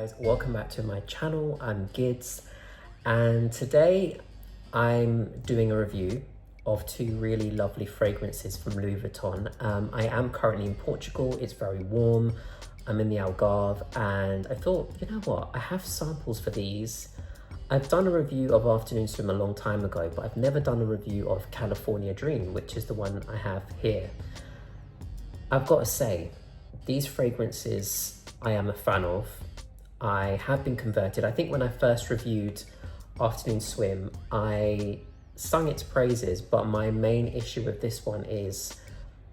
guys, welcome back to my channel. I'm Gids, and today I'm doing a review of two really lovely fragrances from Louis Vuitton. I am currently in Portugal. It's very warm. I'm in the Algarve, and I thought, you know what, I have samples for these. I've done a review of Afternoon Swim a long time ago, but I've never done a review of California Dream, which is the one I have here. I've got to say, these fragrances I am a fan of. I have been converted. I think when I first reviewed Afternoon Swim, I sung its praises, but my main issue with this one is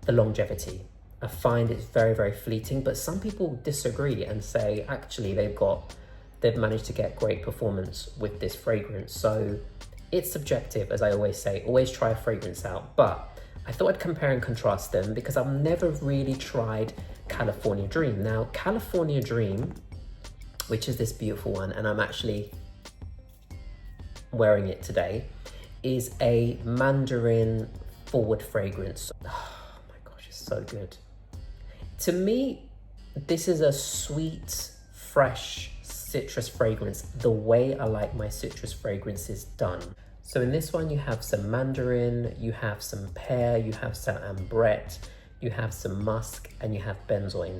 the longevity. I find it's very, very fleeting, but some people disagree and say, actually, they've managed to get great performance with this fragrance. So it's subjective, as I always say. Always try a fragrance out, but I thought I'd compare and contrast them because I've never really tried California Dream. Now, California Dream, which is this beautiful one, and I'm actually wearing it today, is a mandarin forward fragrance. Oh my gosh, it's so good. To me, this is a sweet, fresh citrus fragrance, the way I like my citrus fragrances done. So in this one, you have some mandarin, you have some pear, you have some ambrette, you have some musk, and you have benzoin.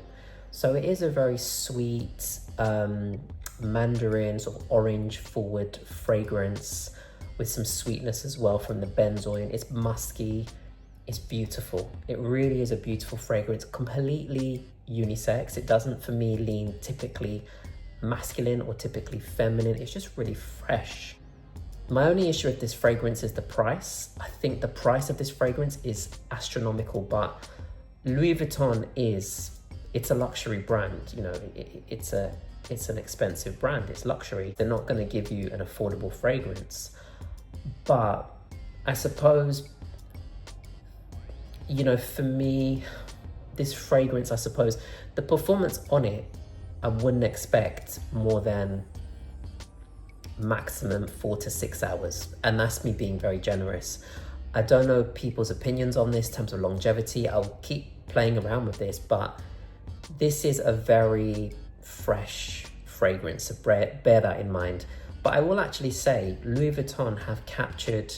So it is a very sweet mandarin, sort of orange forward fragrance with some sweetness as well from the benzoin. It's musky, it's beautiful. It really is a beautiful fragrance, completely unisex. It doesn't, for me, lean typically masculine or typically feminine. It's just really fresh. My only issue with this fragrance is the price. I think the price of this fragrance is astronomical, but Louis Vuitton it's a luxury brand. You know, it's an expensive brand. It's luxury. They're not going to give you an affordable fragrance. But I suppose, you know, for me, this fragrance, I suppose, the performance on it, I wouldn't expect more than maximum 4 to 6 hours. And that's me being very generous. I don't know people's opinions on this in terms of longevity. I'll keep playing around with this, but this is a very fresh fragrance, so bear that in mind. But I will actually say Louis Vuitton have captured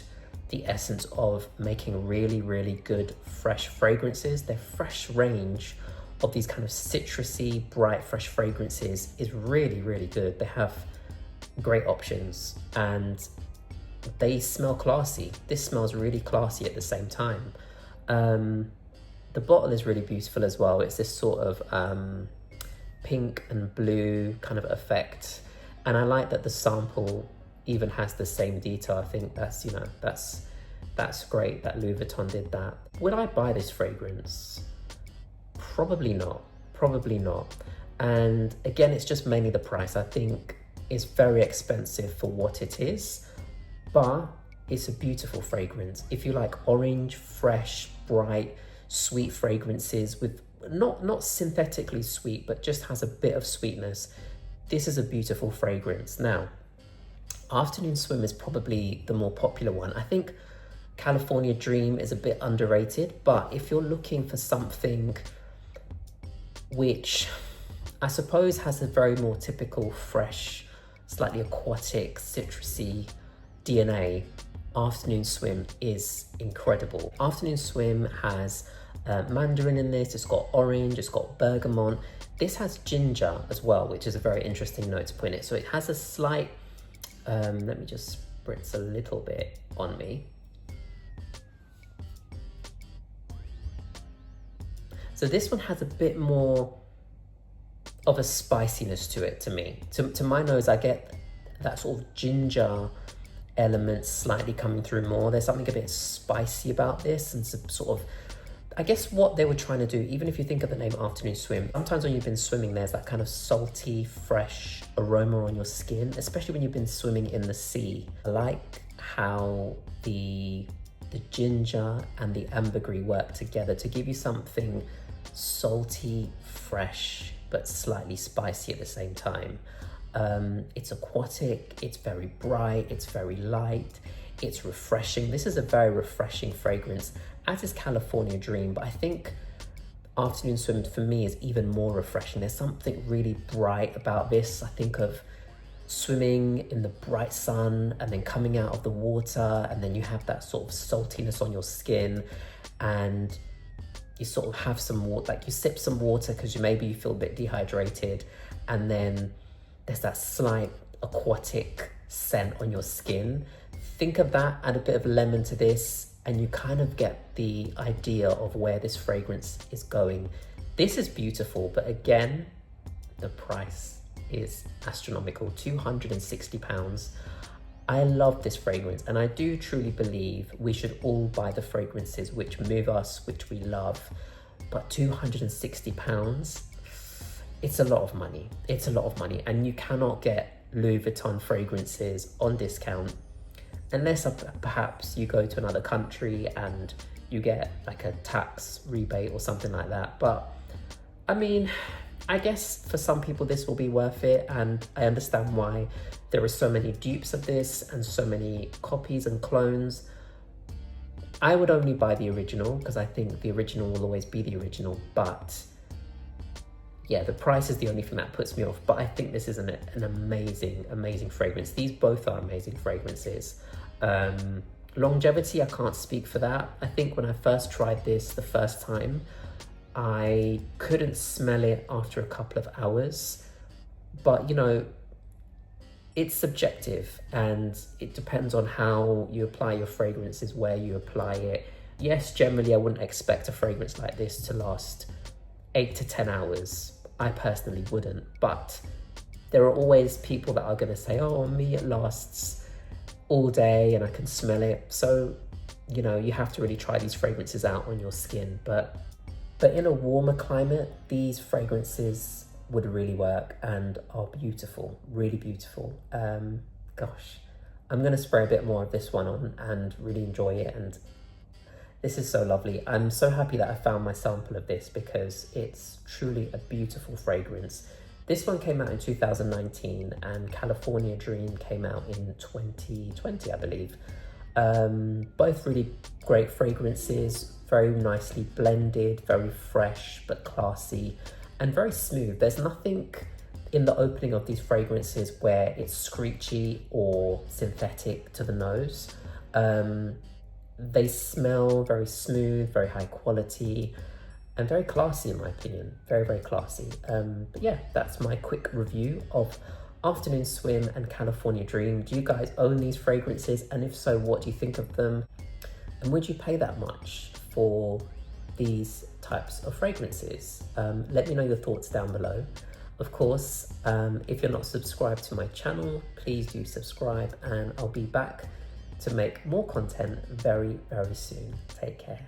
the essence of making really, really good fresh fragrances. Their fresh range of these kind of citrusy, bright, fresh fragrances is really, really good. They have great options and they smell classy. This smells really classy at the same time. The bottle is really beautiful as well. It's this sort of pink and blue kind of effect. And I like that the sample even has the same detail. I think that's, you know, that's great that Louis Vuitton did that. Would I buy this fragrance? Probably not, probably not. And again, it's just mainly the price. I think it's very expensive for what it is, but it's a beautiful fragrance. If you like orange, fresh, bright, sweet fragrances with not synthetically sweet, but just has a bit of sweetness, this is a beautiful fragrance. Now, Afternoon Swim is probably the more popular one. I think California Dream is a bit underrated, but if you're looking for something which I suppose has a very more typical fresh, slightly aquatic, citrusy DNA, Afternoon Swim is incredible. Afternoon Swim has mandarin in this, it's got orange, it's got bergamot. This has ginger as well, which is a very interesting note to put in it. So it has a slight, let me just spritz a little bit on me. So this one has a bit more of a spiciness to it, to me. To my nose, I get that sort of ginger element slightly coming through more. There's something a bit spicy about this, and some sort of, I guess what they were trying to do, even if you think of the name Afternoon Swim, sometimes when you've been swimming, there's that kind of salty, fresh aroma on your skin, especially when you've been swimming in the sea. I like how the ginger and the ambergris work together to give you something salty, fresh, but slightly spicy at the same time. It's aquatic, it's very bright, it's very light, it's refreshing. This is a very refreshing fragrance, as is California Dream, but I think Afternoon Swim for me is even more refreshing. There's something really bright about this. I think of swimming in the bright sun and then coming out of the water, and then you have that sort of saltiness on your skin, and you sort of have some water, like you sip some water because maybe you feel a bit dehydrated, and then there's that slight aquatic scent on your skin. Think of that, add a bit of lemon to this, and you kind of get the idea of where this fragrance is going. This is beautiful, but again, the price is astronomical, £260. I love this fragrance, and I do truly believe we should all buy the fragrances which move us, which we love, but £260, it's a lot of money. It's a lot of money, and you cannot get Louis Vuitton fragrances on discount unless perhaps you go to another country and you get like a tax rebate or something like that. But I mean, I guess for some people this will be worth it, and I understand why there are so many dupes of this and so many copies and clones. I would only buy the original because I think the original will always be the original, but yeah, the price is the only thing that puts me off. But I think this is an amazing fragrance. These both are amazing fragrances. Longevity, I can't speak for that. I think when I first tried this the first time, I couldn't smell it after a couple of hours, but you know, it's subjective and it depends on how you apply your fragrances, where you apply it. Yes, generally I wouldn't expect a fragrance like this to last 8 to 10 hours. I personally wouldn't, but there are always people that are going to say, oh, on me it lasts all day and I can smell it. So, you know, you have to really try these fragrances out on your skin. But in a warmer climate, these fragrances would really work and are beautiful, really beautiful. Gosh, I'm going to spray a bit more of this one on and really enjoy it. And this is so lovely. I'm so happy that I found my sample of this because it's truly a beautiful fragrance. This one came out in 2019 and California Dream came out in 2020, I believe. Both really great fragrances, very nicely blended, very fresh but classy and very smooth. There's nothing in the opening of these fragrances where it's screechy or synthetic to the nose. They smell very smooth, very high quality, and very classy in my opinion. Very, very classy. But yeah, that's my quick review of Afternoon Swim and California Dream. Do you guys own these fragrances? And if so, what do you think of them? And would you pay that much for these types of fragrances? Let me know your thoughts down below. Of course, if you're not subscribed to my channel, please do subscribe, and I'll be back to make more content very, very soon. Take care.